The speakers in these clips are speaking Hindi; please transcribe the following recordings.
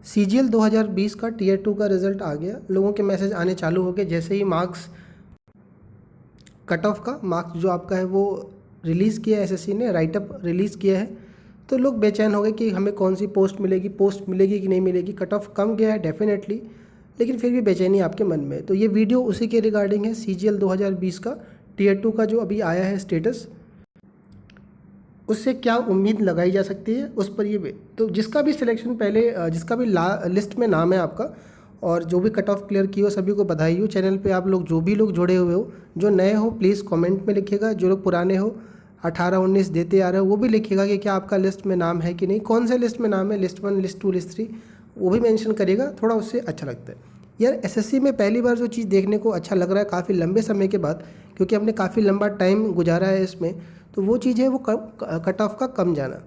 सीजीएल 2020 का टीयर 2 का रिज़ल्ट आ गया। लोगों के मैसेज आने चालू हो गए जैसे ही मार्क्स कट ऑफ का मार्क्स जो आपका है वो रिलीज़ किया है, एसएससी ने राइट अप रिलीज़ किया है। तो लोग बेचैन हो गए कि हमें कौन सी पोस्ट मिलेगी कि नहीं मिलेगी। कट ऑफ कम गया है डेफिनेटली, लेकिन फिर भी बेचैनी आपके मन में है। तो ये वीडियो उसी के रिगार्डिंग है, सीजीएल 2020 का टीयर 2 का जो अभी आया है स्टेटस, उससे क्या उम्मीद लगाई जा सकती है उस पर ये तो जिसका भी सिलेक्शन पहले जिसका भी लिस्ट में नाम है आपका और जो भी कट ऑफ क्लियर की हो सभी को बधाई हो। चैनल पे आप लोग जो भी लोग जुड़े हुए हो, जो नए हो प्लीज़ कमेंट में लिखिएगा, जो लोग पुराने हो 18-19 देते आ रहे हो वो भी लिखिएगा कि क्या आपका लिस्ट में नाम है कि नहीं, कौन से लिस्ट में नाम है, लिस्ट 1, लिस्ट 2, लिस्ट 3, वो भी मेंशन करिएगा। थोड़ा उससे अच्छा लगता है यार। एसएससी में पहली बार जो चीज़ देखने को अच्छा लग रहा है काफ़ी लंबे समय के बाद, क्योंकि हमने काफ़ी लंबा टाइम गुजारा है इसमें, तो वो चीज़ है वो कट ऑफ का कम जाना।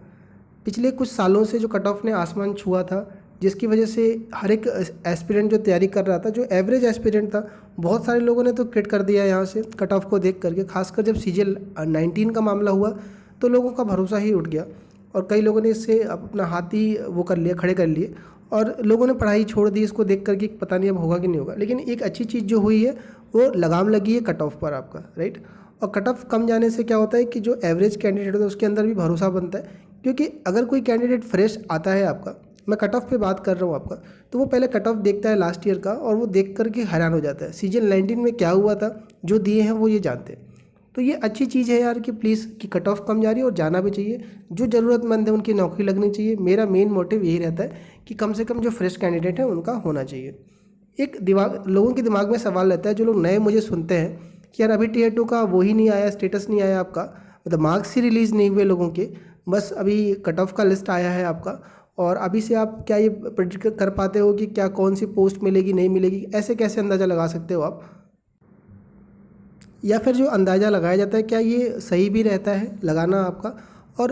पिछले कुछ सालों से जो कट ऑफ ने आसमान छुआ था, जिसकी वजह से हर एक एस्पिरेंट जो तैयारी कर रहा था, जो एवरेज एस्पिरेंट था, बहुत सारे लोगों ने तो क्विट कर दिया यहाँ से कट ऑफ को देख करके। खासकर जब सीजीएल 19 का मामला हुआ तो लोगों का भरोसा ही उठ गया और कई लोगों ने इससे अपना हाथ ही वो कर लिया, खड़े कर लिए और लोगों ने पढ़ाई छोड़ दी इसको देख करके, पता नहीं अब होगा कि नहीं होगा। लेकिन एक अच्छी चीज़ जो हुई है वो लगाम लगी है कट ऑफ पर आपका, राइट। और कट ऑफ कम जाने से क्या होता है कि जो एवरेज कैंडिडेट होता है उसके अंदर भी भरोसा बनता है, क्योंकि अगर कोई कैंडिडेट फ्रेश आता है आपका, मैं कट ऑफ पे बात कर रहा हूँ आपका, तो वो पहले कट ऑफ देखता है लास्ट ईयर का और वो देख करके हैरान हो जाता है सीजीएल 19 में क्या हुआ था, जो दिए हैं वो ये जानते हैं। तो ये अच्छी चीज़ है यार कि प्लीज़ कि कट ऑफ कम जा रही है और जाना भी चाहिए। जो ज़रूरतमंद है उनकी नौकरी लगनी चाहिए। मेरा मेन मोटिव यही रहता है कि कम से कम जो फ्रेश कैंडिडेट है उनका होना चाहिए। एक लोगों के दिमाग में सवाल रहता है, जो लोग नए मुझे सुनते हैं कि यार अभी टीयर 2 का वो ही नहीं आया, स्टेटस नहीं आया आपका, मतलब मार्क्स ही रिलीज़ नहीं हुए लोगों के, बस अभी कट ऑफ का लिस्ट आया है आपका और अभी से आप क्या ये प्रेडिक्ट कर पाते हो कि क्या कौन सी पोस्ट मिलेगी नहीं मिलेगी? ऐसे कैसे अंदाज़ा लगा सकते हो आप? या फिर जो अंदाज़ा लगाया जाता है क्या ये सही भी रहता है लगाना आपका? और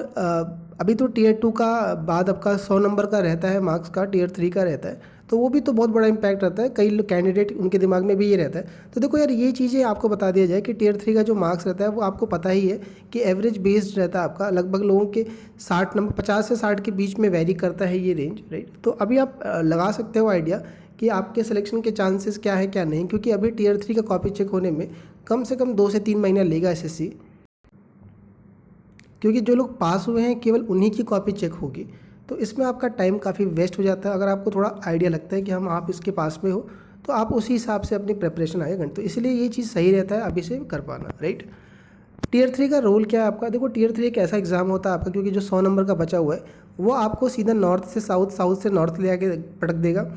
अभी तो टीयर 2 का बाद आपका 100 नंबर का रहता है मार्क्स का, टीयर 3 का रहता है, तो वो भी तो बहुत बड़ा इम्पैक्ट रहता है। कई कैंडिडेट उनके दिमाग में भी ये रहता है। तो देखो यार, ये चीज़ें आपको बता दिया जाए कि टीयर 3 का जो मार्क्स रहता है वो आपको पता ही है कि एवरेज बेस्ड रहता है आपका, लगभग लोगों के 60 नंबर 50 से 60 के बीच में वेरी करता है ये रेंज, राइट। तो अभी आप लगा सकते हो आइडिया कि आपके सिलेक्शन के चांसेस क्या है क्या नहीं, क्योंकि अभी टीयर 3 का कॉपी चेक होने में कम से कम 2 से 3 महीना लेगा एसएससी, क्योंकि जो लोग पास हुए हैं केवल उन्हीं की कॉपी चेक होगी। तो इसमें आपका टाइम काफ़ी वेस्ट हो जाता है। अगर आपको थोड़ा आइडिया लगता है कि हम आप इसके पास में हो तो आप उसी हिसाब से अपनी प्रिपरेशन आगे घंटे, तो इसलिए ये चीज़ सही रहता है अभी से कर पाना, राइट। टीयर 3 का रोल क्या है आपका? देखो टीयर 3 एक ऐसा एग्ज़ाम होता है आपका, क्योंकि जो 100 नंबर का बचा हुआ है वो आपको सीधा नॉर्थ से साउथ, साउथ से नॉर्थ ले आके पटक देगा।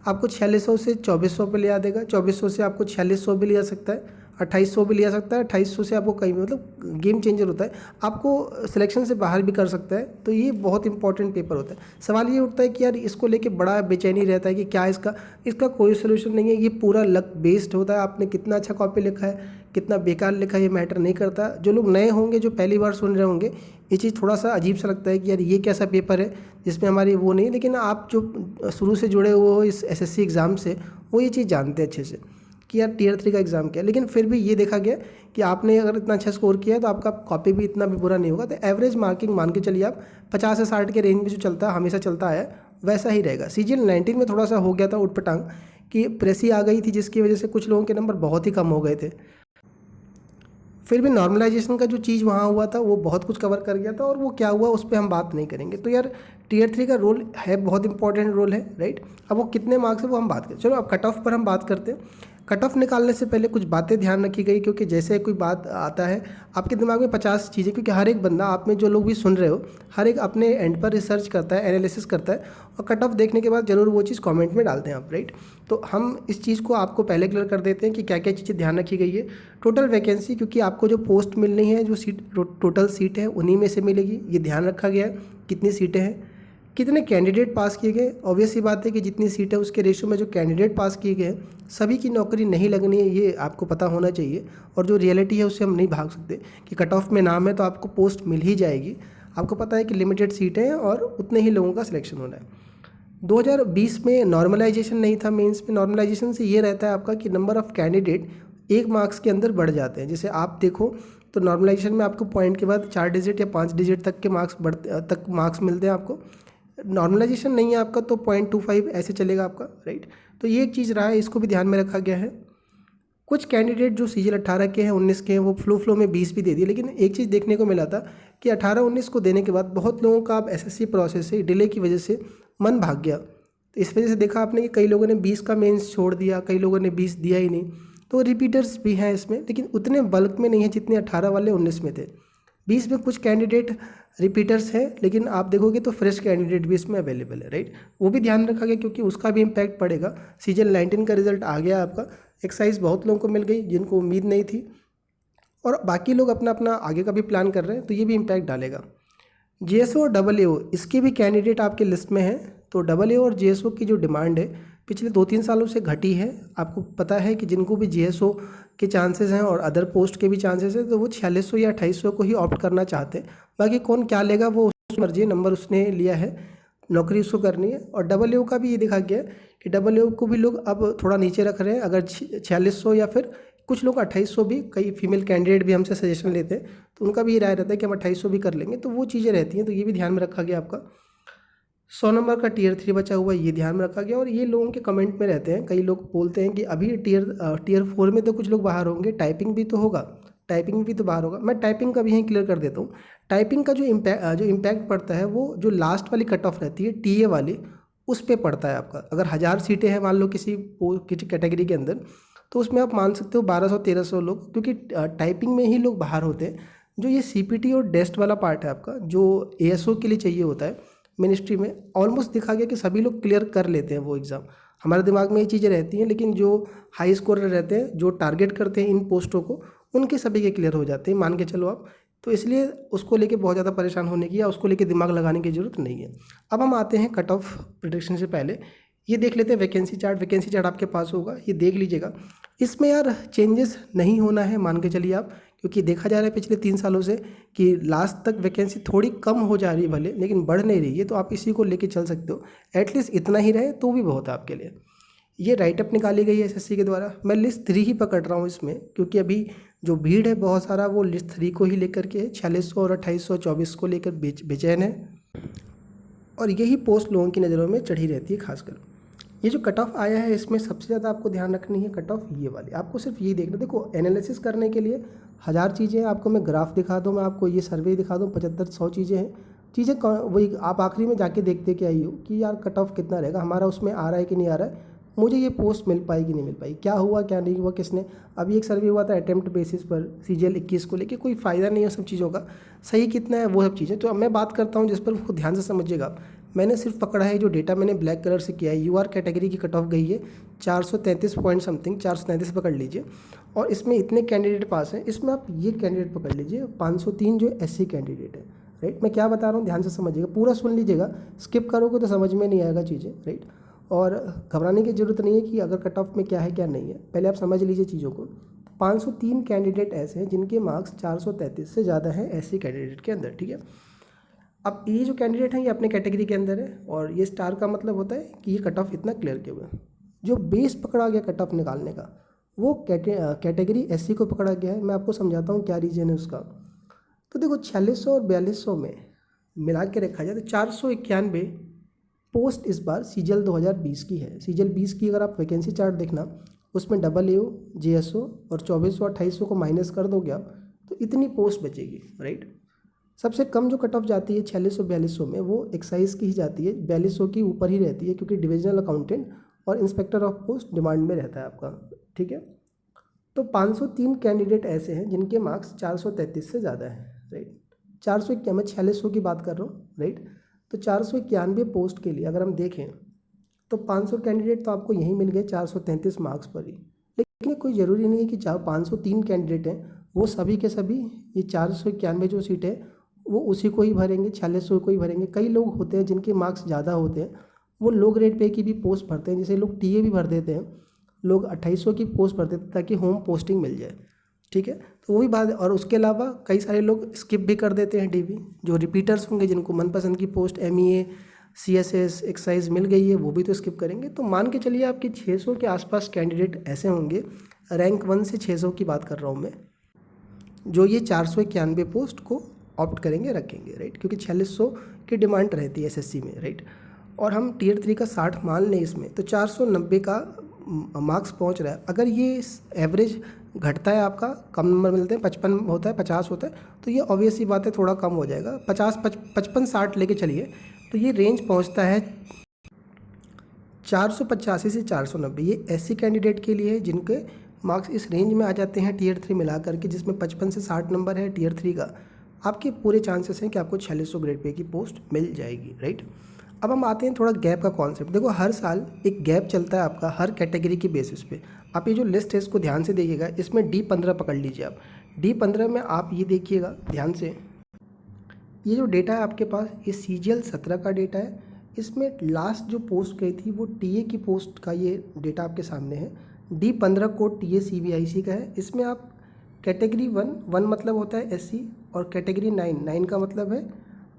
आपको 4600 से 2400 पे ले आ देगा, 2400 से आपको 4600 भी ले आ सकता है, 2800 भी ले आ सकता है, 2800 से आपको कहीं, मतलब गेम चेंजर होता है, आपको सिलेक्शन से बाहर भी कर सकता है। तो ये बहुत इंपॉर्टेंट पेपर होता है। सवाल ये उठता है कि यार इसको लेके बड़ा बेचैनी रहता है कि क्या इसका कोई सोल्यूशन नहीं है, ये पूरा लक बेस्ड होता है। आपने कितना अच्छा कॉपी लिखा है, कितना बेकार लिखा है, ये मैटर नहीं करता। जो लोग नए होंगे, जो पहली बार सुन रहे होंगे, ये चीज़ थोड़ा सा अजीब सा लगता है कि यार ये कैसा पेपर है जिसमें हमारी वो नहीं है, लेकिन आप जो शुरू से जुड़े हुए हो इस एसएससी एग्ज़ाम से, वो ये चीज़ जानते हैं अच्छे से कि यार टीयर 3 का एग्ज़ाम क्या है। लेकिन फिर भी ये देखा गया कि आपने अगर इतना अच्छा स्कोर किया है तो आपका कॉपी भी इतना भी बुरा नहीं होगा। तो एवरेज मार्किंग मान के चलिए आप 50 से 60 के रेंज में जो चलता है, हमेशा चलता आया है, वैसा ही रहेगा। सीजीएल 19 में थोड़ा सा हो गया था उटपटांग कि प्रेसी आ गई थी, जिसकी वजह से कुछ लोगों के नंबर बहुत ही कम हो गए थे। फिर भी नॉर्मलाइजेशन का जो चीज़ वहाँ हुआ था वो बहुत कुछ कवर कर गया था, और वो क्या हुआ उस पर हम बात नहीं करेंगे। तो यार टीयर 3 का रोल है, बहुत इंपॉर्टेंट रोल है, राइट। अब वो कितने मार्क्स है वो हम बात करें। चलो अब कट ऑफ पर हम बात करते हैं। कट ऑफ निकालने से पहले कुछ बातें ध्यान रखी गई, क्योंकि जैसे कोई बात आता है आपके दिमाग में 50 चीज़ें, क्योंकि हर एक बंदा, आप में जो लोग भी सुन रहे हो, हर एक अपने एंड पर रिसर्च करता है, एनालिसिस करता है, और कट ऑफ देखने के बाद जरूर वो चीज़ कमेंट में डालते हैं आप, राइट। तो हम इस चीज़ को आपको पहले क्लियर कर देते हैं कि क्या क्या चीज़ें ध्यान रखी गई है। टोटल वैकेंसी, क्योंकि आपको जो पोस्ट मिलनी है, जो सीट टोटल सीट है उन्हीं में से मिलेगी, ये ध्यान रखा गया है। कितनी सीटें हैं, कितने कैंडिडेट पास किए गए, ऑब्वियस सी बात है कि जितनी सीट है उसके रेशियो में जो कैंडिडेट पास किए गए हैं, सभी की नौकरी नहीं लगनी है, ये आपको पता होना चाहिए। और जो रियलिटी है उससे हम नहीं भाग सकते कि कट ऑफ में नाम है तो आपको पोस्ट मिल ही जाएगी। आपको पता है कि लिमिटेड सीटें हैं और उतने ही लोगों का सिलेक्शन होना है। 2020 में नॉर्मलाइजेशन नहीं था मेंस में। नॉर्मलाइजेशन से ये रहता है आपका कि नंबर ऑफ़ कैंडिडेट 1 मार्क्स के अंदर बढ़ जाते हैं। जैसे आप देखो तो नॉर्मलाइजेशन में आपको पॉइंट के बाद 4 डिजिट या 5 डिजिट तक के मार्क्स मिलते हैं आपको। नॉर्मलाइजेशन नहीं है आपका तो 0.25 ऐसे चलेगा आपका, राइट। तो ये एक चीज़ रहा है, इसको भी ध्यान में रखा गया है। कुछ कैंडिडेट जो सीजीएल 18 के हैं, 19 के हैं, वो फ्लो में 20 भी दे दिए, लेकिन एक चीज़ देखने को मिला था कि 18-19 को देने के बाद बहुत लोगों का अब एसएससी प्रोसेस से डिले की वजह से मन भाग गया। तो इस वजह से देखा आपने कि कई लोगों ने 20 का मेंस छोड़ दिया, कई लोगों ने 20 दिया ही नहीं। तो रिपीटर्स भी हैं इसमें, लेकिन उतने बल्क में नहीं है जितने 18 वाले 19 में थे। 20 में कुछ कैंडिडेट रिपीटर्स हैं, लेकिन आप देखोगे तो फ्रेश कैंडिडेट भी इसमें अवेलेबल है, राइट। वो भी ध्यान रखा गया क्योंकि उसका भी इम्पैक्ट पड़ेगा। सीजीएल 19 का रिजल्ट आ गया आपका, एक्सरसाइज बहुत लोगों को मिल गई जिनको उम्मीद नहीं थी, और बाकी लोग अपना अपना आगे का भी प्लान कर रहे हैं, तो ये भी इम्पैक्ट डालेगा। जेएसओ और डबल एओ इसके भी कैंडिडेट आपके लिस्ट में हैं। तो डबल एओ और जेएसओ की जो डिमांड है पिछले 2-3 सालों से घटी है। आपको पता है कि जिनको भी जेएसओ के चांसेस हैं और अदर पोस्ट के भी चांसेस हैं, तो वो 4600 या 2800 को ही ऑप्ट करना चाहते हैं। बाकी कौन क्या लेगा वो उसकी मर्जी है, नंबर उसने लिया है, नौकरी उसको करनी है। और डबल एओ का भी ये देखा गया है कि डबल एओ को भी लोग अब थोड़ा नीचे रख रहे हैं। अगर 4600 या फिर कुछ लोग 2800 भी, कई फीमेल कैंडिडेट भी हमसे सजेशन लेते हैं, तो उनका भी ये राय रहता है कि हम 2800 भी कर लेंगे। तो वो चीज़ें रहती हैं, तो ये भी ध्यान में रखा गया आपका। 100 नंबर का टियर 3 बचा हुआ है, ये ध्यान में रखा गया। और ये लोगों के कमेंट में रहते हैं, कई लोग बोलते हैं कि अभी टियर 4 में तो कुछ लोग बाहर होंगे, टाइपिंग भी तो होगा, टाइपिंग भी तो बाहर होगा। मैं टाइपिंग का भी यहीं क्लियर कर देता हूँ। टाइपिंग का जो इम्पैक्ट पड़ता है वो जो लास्ट वाली कट ऑफ रहती है टीए वाली, उस पर पड़ता है आपका। अगर 1000 सीटें हैं मान लो किसी कैटेगरी के अंदर, तो उसमें आप मान सकते हो 1200-1300 लोग, क्योंकि टाइपिंग में ही लोग बाहर होते हैं। जो ये सीपीटी और डेस्ट वाला पार्ट है आपका, जो एएसओ के लिए चाहिए होता है मिनिस्ट्री में, ऑलमोस्ट दिखा गया कि सभी लोग क्लियर कर लेते हैं वो एग्ज़ाम। हमारे दिमाग में ये चीज़ें रहती हैं, लेकिन जो हाई स्कोरर रहते हैं, जो टारगेट करते हैं इन पोस्टों को, उनके सभी के क्लियर हो जाते हैं, मान के चलो आप। तो इसलिए उसको लेके बहुत ज़्यादा परेशान होने की या उसको लेके दिमाग लगाने की ज़रूरत नहीं है। अब हम आते हैं कट ऑफ प्रेडिक्शन से पहले ये देख लेते हैं वैकेंसी चार्ट। वैकेंसी चार्ट आपके पास होगा, ये देख लीजिएगा। इसमें यार चेंजेस नहीं होना है, मान के चलिए आप, क्योंकि देखा जा रहा है पिछले 3 सालों से कि लास्ट तक वैकेंसी थोड़ी कम हो जा रही है भले, लेकिन बढ़ नहीं रही है। तो आप इसी को लेके चल सकते हो, एटलीस्ट इतना ही रहे तो भी बहुत है आपके लिए। ये राइटअप निकाली गई है एसएससी के द्वारा। मैं लिस्ट 3 ही पकड़ रहा हूँ इसमें, क्योंकि अभी जो भीड़ है बहुत सारा वो लिस्ट 3 को ही लेकर के 4600 और 2824 को लेकर बेचैन है, और यही पोस्ट लोगों की नज़रों में चढ़ी रहती है खासकर। ये जो कट ऑफ आया है इसमें सबसे ज़्यादा आपको ध्यान रखनी है कट ऑफ ये वाली। आपको सिर्फ ये देखना, देखो एनालिसिस करने के लिए 1000 चीज़ें हैं। आपको मैं ग्राफ दिखा दूँ, मैं आपको ये सर्वे दिखा दूँ, 75-100 चीज़ें हैं। चीज़ें वही आप आखिरी में जाके देखते क्या ही हो कि यार कट ऑफ कितना रहेगा हमारा, उसमें आ रहा है कि नहीं आ रहा है, मुझे ये पोस्ट मिल पाई कि नहीं मिल पाई, क्या हुआ क्या नहीं हुआ, किसने। अभी एक सर्वे हुआ था अटेम्प्ट बेसिस पर सीजीएल 21 को लेके, कोई फ़ायदा नहीं है सब चीज़ों का, सही कितना है वो सब चीज़ें। तो अब मैं बात करता हूँ जिस पर उसको ध्यान से समझिएगा। मैंने सिर्फ पकड़ा है जो डेटा मैंने ब्लैक कलर से किया है, यूआर कैटेगरी की कट ऑफ गई है 433 पॉइंट समथिंग, 433 पकड़ लीजिए। और इसमें इतने कैंडिडेट पास हैं, इसमें आप ये कैंडिडेट पकड़ लीजिए 503 जो एससी कैंडिडेट है, राइट। मैं क्या बता रहा हूँ ध्यान से समझिएगा, पूरा सुन लीजिएगा, स्किप करोगे तो समझ में नहीं आएगा चीज़ें, राइट। और घबराने की ज़रूरत नहीं है कि अगर कट ऑफ में क्या है क्या नहीं है, पहले आप समझ लीजिए चीज़ों को। 503 कैंडिडेट ऐसे हैं जिनके मार्क्स 433 से ज़्यादा हैं एससी कैंडिडेट के अंदर, ठीक है। अब ये जो कैंडिडेट हैं ये अपने कैटेगरी के अंदर है, और ये स्टार का मतलब होता है कि ये कट ऑफ इतना क्लियर किया हुआ है। जो बेस पकड़ा गया कट ऑफ निकालने का वो कैटेगरी एससी को पकड़ा गया है। मैं आपको समझाता हूँ क्या रीज़न है उसका। तो देखो 4600 और 4200 में मिला के रखा जाए तो 491 पोस्ट इस बार सीजीएल 2020 की है। सीजीएल 20 की अगर आप वैकेंसी चार्ट देखना, उसमें डबल एओ, जेएसओ और 2400 2800 को माइनस कर दोगे आप, तो इतनी पोस्ट बचेगी, राइट। सबसे कम जो कट ऑफ जाती है 4600-4200 में, वो एक्साइज की ही जाती है, 4200 की ऊपर ही रहती है, क्योंकि डिविजनल अकाउंटेंट और इंस्पेक्टर ऑफ पोस्ट डिमांड में रहता है आपका, ठीक है। तो 503 कैंडिडेट ऐसे हैं जिनके मार्क्स 433 से ज़्यादा है, राइट। 491, मैं 4600 की बात कर रहा हूँ, राइट। तो 491 पोस्ट के लिए अगर हम देखें तो 500 कैंडिडेट तो आपको यहीं मिल गए 433 मार्क्स पर ही। लेकिन कोई ज़रूरी नहीं है कि 503 कैंडिडेट हैं वो सभी के सभी ये 491 जो सीट है वो उसी को ही भरेंगे, 4600 को ही भरेंगे। कई लोग होते हैं जिनके मार्क्स ज़्यादा होते हैं, वो लो ग्रेड पे की भी पोस्ट भरते हैं, जैसे लोग टीए भी भर देते हैं, लोग 2800 की पोस्ट भरते हैं ताकि होम पोस्टिंग मिल जाए, ठीक है। तो वो भी बात है। और उसके अलावा कई सारे लोग स्किप भी कर देते हैं डीबी, जो रिपीटर्स होंगे जिनको मनपसंद की पोस्ट एमईए, सीएसएस, एक्साइज मिल गई है, वो भी तो स्किप करेंगे। तो मान के चलिए आपके 600 के आसपास कैंडिडेट ऐसे होंगे, रैंक 1 से 600 की बात कर रहा हूँ मैं, जो ये 491 पोस्ट को ऑप्ट करेंगे, रखेंगे, राइट, क्योंकि 4600 की डिमांड रहती है एसएससी में, राइट। और हम टियर 3 का 60 मान लें इसमें, तो 490 का मार्क्स पहुंच रहा है। अगर ये एवरेज घटता है, आपका कम नंबर मिलते हैं, 55 होता है, 50 होता है, तो ये ऑब्वियस सी बात है थोड़ा कम हो जाएगा, 55 60 लेके चलिए, तो ये रेंज पहुंचता है 485 से 490। ये ऐसी कैंडिडेट के लिए है जिनके मार्क्स इस रेंज में आ जाते हैं टियर 3 मिला करके, जिसमें 55 से 60 नंबर है टियर 3 का, आपके पूरे चांसेस हैं कि आपको 4600 ग्रेड पे की पोस्ट मिल जाएगी, राइट। अब हम आते हैं थोड़ा गैप का कॉन्सेप्ट। देखो हर साल एक गैप चलता है आपका हर कैटेगरी के बेसिस पे। आप ये जो लिस्ट है इसको ध्यान से देखिएगा, इसमें D15 पकड़ लीजिए आप। D15 में आप ये देखिएगा ध्यान से, ये जो डेटा है आपके पास, ये CGL 17 का डेटा है। इसमें लास्ट जो पोस्ट गई थी वो TA की पोस्ट का ये डेटा आपके सामने है। D15 कोड TA CBIC का है। इसमें आप कैटेगरी 1 मतलब होता है SC, और कैटेगरी 9 का मतलब है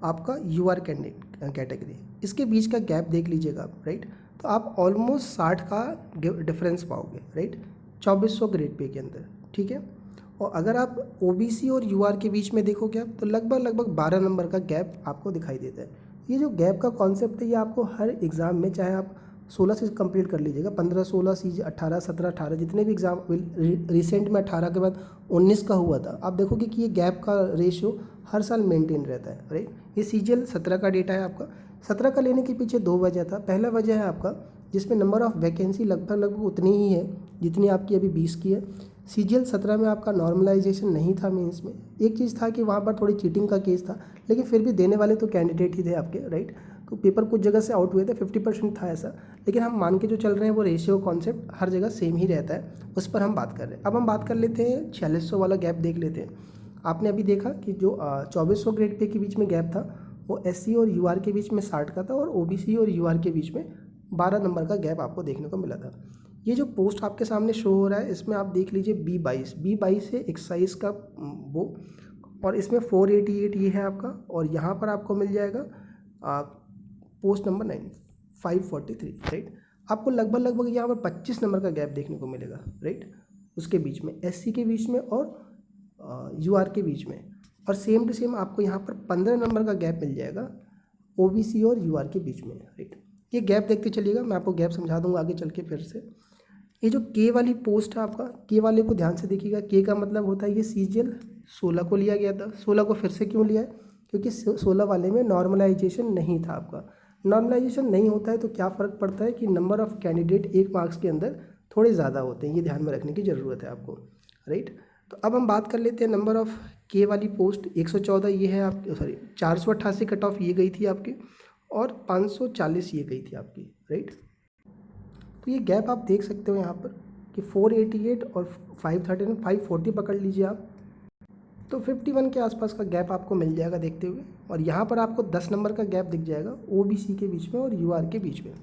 आपका UR कैटेगरी। इसके बीच का गैप देख लीजिएगा आप, राइट। तो आप ऑलमोस्ट 60 का डिफरेंस पाओगे, राइट, 2400 ग्रेड पे के अंदर, ठीक है। और अगर आप OBC और UR के बीच में देखोगे आप, तो लगभग 12 नंबर का गैप आपको दिखाई देता है। ये जो गैप का कॉन्सेप्ट है ये आपको हर एग्ज़ाम में, चाहे आप 16 से कंप्लीट कर लीजिएगा, 15 16 CG 18 17 18 जितने भी एग्ज़ाम, रिसेंट में 18 के बाद 19 का हुआ था, आप देखोगे कि ये गैप का रेशियो हर साल मेंटेन रहता है, राइट। ये CGL 17 का डेटा है आपका। 17 का लेने के पीछे 2 वजह था। पहला वजह है आपका जिसमें नंबर ऑफ़ वैकेंसी लगभग उतनी ही है जितनी आपकी अभी 20 की है। CGL 17 में आपका नॉर्मलाइजेशन नहीं था मेंस में। एक चीज़ था कि वहाँ पर थोड़ी चीटिंग का केस था, लेकिन फिर भी देने वाले तो कैंडिडेट ही थे आपके, राइट। तो पेपर कुछ जगह से आउट हुए थे, 50% था ऐसा, लेकिन हम मान के जो चल रहे हैं वो रेशियो कॉन्सेप्ट हर जगह सेम ही रहता है, उस पर हम बात कर रहे हैं। अब हम बात कर लेते हैं 4600 वाला गैप देख लेते हैं। आपने अभी देखा कि जो 2400 ग्रेड पे के बीच में गैप था वो SC और UR के बीच में 60 का था, और OBC और UR के बीच में 12 नंबर का गैप आपको देखने को मिला था। ये जो पोस्ट आपके सामने शो हो रहा है इसमें आप देख लीजिए B22 है एक्साइज का वो, और इसमें 488 ये है आपका, और यहाँ पर आपको मिल जाएगा पोस्ट नंबर 9 543, राइट। आपको लगभग यहाँ पर 25 नंबर का गैप देखने को मिलेगा, राइट, उसके बीच में SC के बीच में और UR के बीच में। और सेम टू सेम आपको यहाँ पर 15 नंबर का गैप मिल जाएगा OBC और UR के बीच में, राइट। ये गैप देखते चलिएगा, मैं आपको गैप समझा दूंगा आगे चल के फिर से। ये जो K वाली पोस्ट है आपका, K वाले को ध्यान से देखिएगा। K का मतलब होता है ये CGL 16 को लिया गया था। 16 को फिर से क्यों लिया है? क्योंकि 16 वाले में नॉर्मलाइजेशन नहीं था आपका। नॉर्मलाइजेशन नहीं होता है तो क्या फ़र्क पड़ता है कि नंबर ऑफ़ कैंडिडेट एक मार्क्स के अंदर थोड़े ज़्यादा होते हैं, ये ध्यान में रखने की ज़रूरत है आपको, राइट। तो अब हम बात कर लेते हैं नंबर ऑफ़ K वाली पोस्ट 114 ये है आप, सॉरी 488 कट ऑफ ये गई थी आपकी, और 540 ये गई थी आपकी, राइट। तो ये गैप आप देख सकते हो यहाँ पर कि 488 और 539 540 पकड़ लीजिए आप, तो 51 के आसपास का गैप आपको मिल जाएगा देखते हुए। और यहाँ पर आपको 10 नंबर का गैप दिख जाएगा OBC के बीच में और UR के बीच में,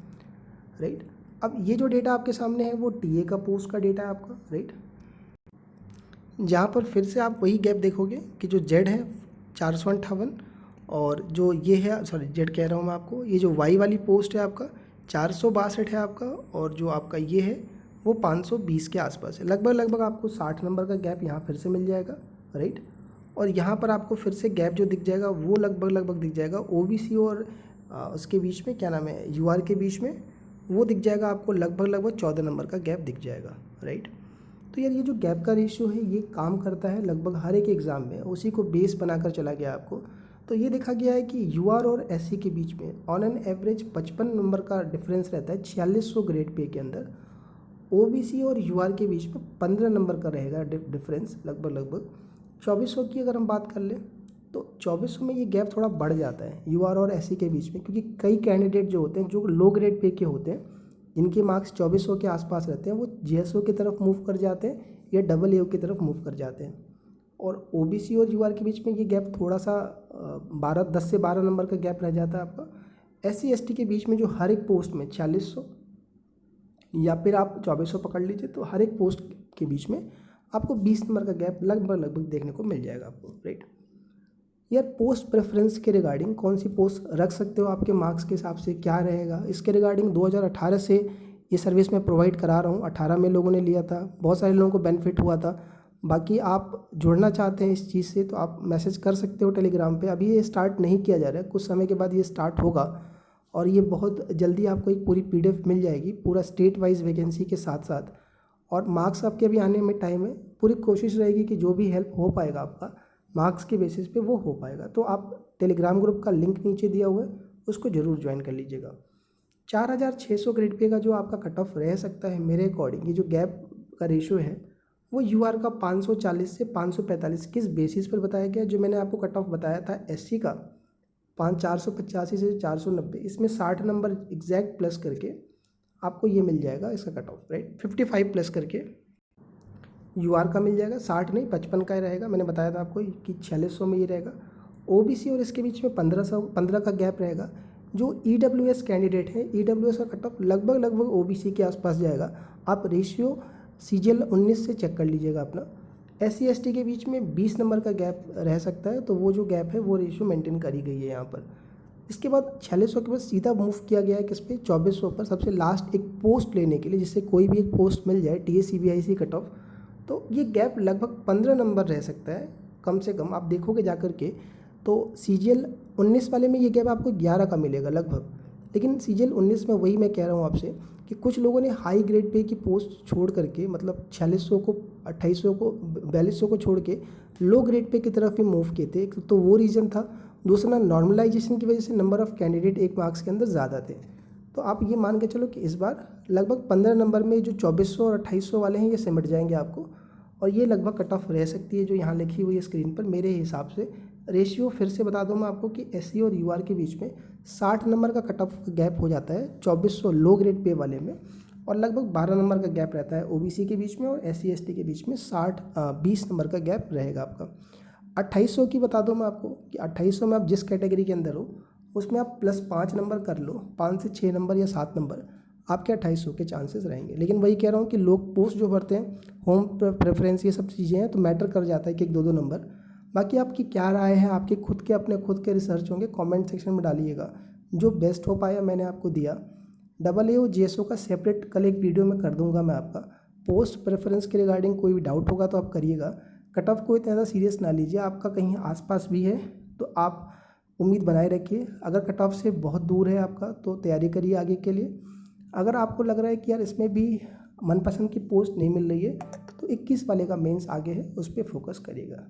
राइट। अब ये जो डेटा आपके सामने है वो TA का पोस्ट का डेटा है आपका, राइट, जहाँ पर फिर से आप वही गैप देखोगे कि जो Z है 458, और जो ये है, सॉरी Z कह रहा हूँ मैं आपको, ये जो Y वाली पोस्ट है आपका 462 है आपका, और जो आपका ये है वो 520 के आसपास है। लगभग आपको 60 नंबर का गैप यहाँ फिर से मिल जाएगा, राइट। और यहाँ पर आपको फिर से गैप जो दिख जाएगा वो लगभग दिख जाएगा OBC और उसके बीच में क्या नाम है UR के बीच में, वो दिख जाएगा आपको लगभग 14 नंबर का गैप दिख जाएगा, राइट। तो यार ये जो गैप का रेशियो है ये काम करता है लगभग हर एक एग्ज़ाम में, उसी को बेस बनाकर चला गया आपको। तो ये देखा गया है कि UR और SC के बीच में ऑन एन एवरेज 55 नंबर का डिफरेंस रहता है 4600 ग्रेड पे के अंदर। OBC और UR के बीच में 15 नंबर का रहेगा डिफरेंस लगभग 2400 की अगर हम बात कर लें तो 2400 में ये गैप थोड़ा बढ़ जाता है UR और SC के बीच में, क्योंकि कई कैंडिडेट जो होते हैं जो लो ग्रेड पे के होते हैं जिनके मार्क्स 2400 के आसपास रहते हैं वो GSO की तरफ मूव कर जाते हैं या AA की तरफ मूव कर जाते हैं। और OBC और UR के बीच में ये गैप थोड़ा सा 10 से 12 नंबर का गैप रह जाता है आपका। SC ST के बीच में जो हर एक पोस्ट में 4600 या फिर आप 2400 पकड़ लीजिए, तो हर एक पोस्ट के बीच में आपको 20 नंबर का गैप लगभग देखने को मिल जाएगा आपको, राइट। यार पोस्ट प्रेफरेंस के रिगार्डिंग कौन सी पोस्ट रख सकते हो आपके मार्क्स के हिसाब से क्या रहेगा, इसके रिगार्डिंग 2018 से ये सर्विस मैं प्रोवाइड करा रहा हूँ। 18 में लोगों ने लिया था, बहुत सारे लोगों को बेनिफिट हुआ था। बाकी आप जुड़ना चाहते हैं इस चीज़ से तो आप मैसेज कर सकते हो टेलीग्राम पे। अभी ये स्टार्ट नहीं किया जा रहा है, कुछ समय के बाद ये स्टार्ट होगा और ये बहुत जल्दी आपको एक पूरी PDF मिल जाएगी पूरा स्टेट वाइज वैकेंसी के साथ साथ। और मार्क्स आपके अभी आने में टाइम है, पूरी कोशिश रहेगी कि जो भी हेल्प हो पाएगा आपका मार्क्स के बेसिस पे वो हो पाएगा। तो आप टेलीग्राम ग्रुप का लिंक नीचे दिया हुआ है, उसको ज़रूर ज्वाइन कर लीजिएगा। 4600 ग्रेड पे का जो आपका कट ऑफ रह सकता है मेरे अकॉर्डिंग, ये जो गैप का रेशो है वो UR का 540 से 545 किस बेसिस पर बताया गया। जो मैंने आपको कट ऑफ बताया था SC का 485 से 490, इसमें 60 नंबर एग्जैक्ट प्लस करके आपको ये मिल जाएगा इसका कट ऑफ, राइट। 55 प्लस करके UR का मिल जाएगा, 60 नहीं 55 का ही रहेगा। मैंने बताया था आपको कि 4600 में ये रहेगा। OBC और इसके बीच में 15 का गैप रहेगा। जो EWS कैंडिडेट है, EWS का कट ऑफ लगभग OBC के आसपास जाएगा। आप रेशियो CGL 19 से चेक कर लीजिएगा अपना। SC ST के बीच में 20 नंबर का गैप रह सकता है, तो वो जो गैप है वो रेशियो मेंटेन करी गई है यहाँ पर। इसके बाद 4600 के बाद सीधा मूव किया गया है किस पे, 2400 पर, सबसे लास्ट एक पोस्ट लेने के लिए, जिससे कोई भी एक पोस्ट मिल जाए TACBIC कट ऑफ। तो ये गैप लगभग 15 नंबर रह सकता है कम से कम। आप देखोगे जा कर के तो CGL 19 वाले में ये गैप आपको 11 का मिलेगा लगभग। लेकिन CGL 19 में वही मैं कह रहा हूँ आपसे कि कुछ लोगों ने हाई ग्रेड पे की पोस्ट छोड़ करके, मतलब 4600 को 2800 को 4200 को छोड़ के लो ग्रेड पे की तरफ ही मूव किए थे। तो वो रीज़न था। दूसरा, नॉर्मलाइजेशन की वजह से नंबर ऑफ़ कैंडिडेट एक मार्क्स के अंदर ज़्यादा थे। तो आप ये मान के चलो कि इस बार लगभग 15 नंबर में जो 2400 और 2800 वाले हैं ये सिमट जाएंगे आपको। और ये लगभग कट ऑफ रह सकती है जो यहाँ लिखी हुई है स्क्रीन पर मेरे हिसाब से। रेशियो फिर से बता दूँ मैं आपको कि SC और UR के बीच में 60 नंबर का कट ऑफ गैप हो जाता है 2400 लो ग्रेड पे वाले में, और लगभग 12 नंबर का गैप रहता है OBC के बीच में और SC ST के बीच में 20 नंबर का गैप रहेगा आपका। 2800 की बता दूँ मैं आपको कि 2800 में आप जिस कैटेगरी के अंदर हो उसमें आप +5 नंबर कर लो, 5 से 6 नंबर या 7 नंबर आपके 2800 के चांसेस रहेंगे। लेकिन वही कह रहा हूँ कि लोग पोस्ट जो भरते हैं, होम प्रेफरेंस, ये सब चीज़ें हैं, तो मैटर कर जाता है कि 1-2 नंबर। बाकी आपकी क्या राय है, आपके खुद के रिसर्च होंगे, कमेंट सेक्शन में डालिएगा। जो बेस्ट हो पाया मैंने आपको दिया। AA और GSO का सेपरेट कल एक वीडियो में कर दूंगा मैं आपका। पोस्ट प्रेफरेंस के रिगार्डिंग कोई भी डाउट होगा तो आप करिएगा। कट ऑफ को इतना ज़्यादा सीरियस ना लीजिए, आपका कहीं आसपास भी है तो आप उम्मीद बनाए रखिए। अगर कट ऑफ से बहुत दूर है आपका तो तैयारी करिए आगे के लिए। अगर आपको लग रहा है कि यार इसमें भी मनपसंद की पोस्ट नहीं मिल रही है तो 21 वाले का मेंस आगे है, उस पर फोकस करिएगा।